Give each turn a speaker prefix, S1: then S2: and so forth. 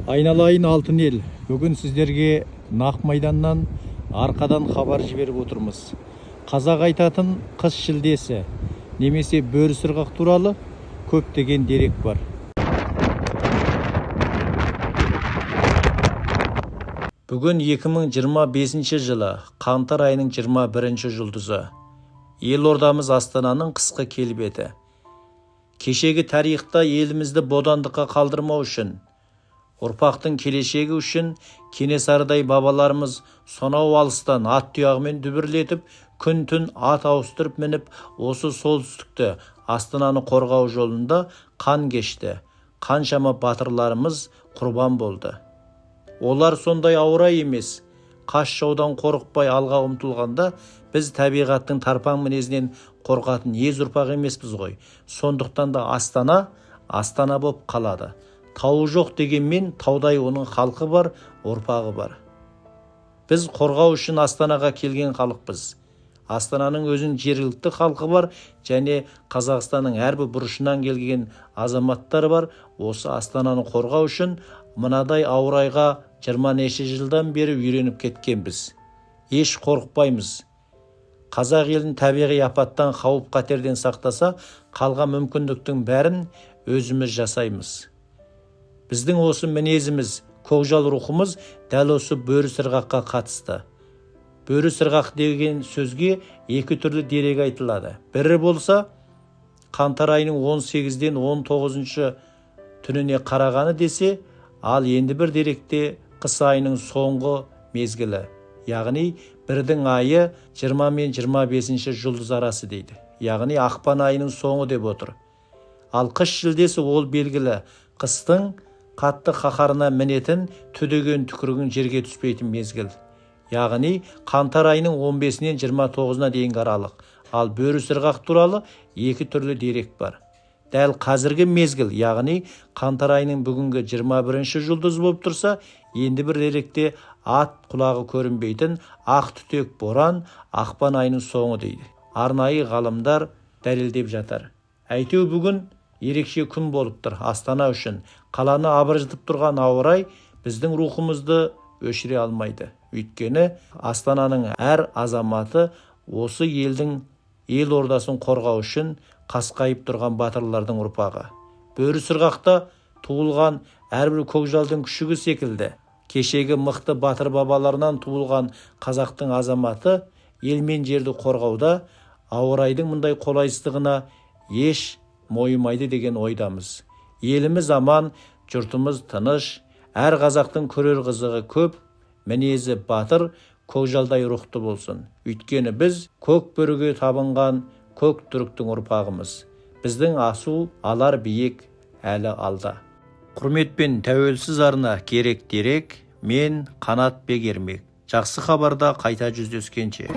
S1: Айналайын алтын ел. Бүгін сіздерге Нақ майданнан арқадан хабар жіберіп отырмыз. Қазақ айтатын қыс шілдесі немесе бөрі сырғақ туралы көптеген дерек бар. Бүгін 2025 жылы қаңтар айының 21 жұлдызы. Елордамыз Астананың қысқы келбеті. Кешегі тарихта елімізді бодандыққа қалдырмау үшін, ұрпақтың келешегі үшін Кенесарыдай бабаларымыз сонау алыстан ат тұяғымен дүбірлетіп, күн-түн ат ауыстырып мініп, осы солтүстікті Астананы қорғау жолында қан кешті. Қаншама батырларымыз құрбан болды. Олар сондай ауырай емес, қас жаудан қорықпай алға ұмтылғанда, біз табиғаттың тарпаң мінезінен қорқатын ез ұрпақ емеспіз ғой. Сондықтан да Астана боп қалады. Тауы жоқ дегенмен таудай оның халқы бар, ұрпағы бар. Біз қорғау үшін Астанаға келген халықпыз. Астананың өзінің жергілікті халқы бар және Қазақстанның әрбір бұрышынан келген азаматтар бар. Осы Астананы қорғау үшін мынадай ауырайға 20 жылдан бері үйреніп кеткенбіз. Еш қорықпаймыз. Қазақ елін табиғи апаттан, қауіп қатерден сақтаса, қалған мүмкіндіктің бәрін өзіміз жасаймыз. Біздің осы мінезіміз, көкжал рухымыз дәл осы бөрі сырғаққа қатысты. Бөрі сырғақ деген сөзге екі түрлі дерек айтылады. Бірі болса, қаңтар айының 18-ден 19 түніне қарағаны десе, ал енді бір деректе қыс айының соңғы мезгілі, яғни бірдің айы 20 мен 25 жұлдыз арасы дейді. Яғни ақпан айының соңы деп отыр. Ал қыс шілдесі ол белгілі, қыстың қатты қаһарына мінетін, түдеген түкірігін жерге түспейтін мезгіл. Яғни қаңтар айының 15-нен 29-на дейінгі аралық. Ал бөрі сырғақ туралы екі түрлі дерек бар. Дәл қазіргі мезгіл, яғни қаңтар айының бүгінгі 21 жұлдыз болып тұрса, енді бір деректе ат құлағы көрінбейтін ақ түтек боран ақпан айының соңы дейді. Арнайы ғалымдар дәлелдеп жатыр. Әйтеу бүгін ерекше күн болып тұр Астана үшін. Қаланы абыржытып тұрған ауырай біздің рухымызды өшіре алмайды. Өйткені Астананың әр азаматы осы елдің ел ордасын қорғау үшін қасқайып тұрған батырлардың ұрпағы. Бөрі сырғақта туылған әрбір көкжалдың күшігі секілді, кешегі мықты батыр бабаларынан туылған қазақтың азаматы ел мен жерді қорғауда ауырайдың мұндай қолайсыздығына еш мойымайды деген ойдамыз. Еліміз аман, жұртымыз тыныш, әр қазақтың көрер қызығы көп, мінезі батыр, көкжалдай рухты болсын. Өйткені біз көк бөріге табынған көк түріктің ұрпағымыз. Біздің асу алар биік әлі алда. Құрметпен тәуелсіз арна керек дерек, мен Қанат Бегермек. Жақсы хабарда қайта жүздескенше.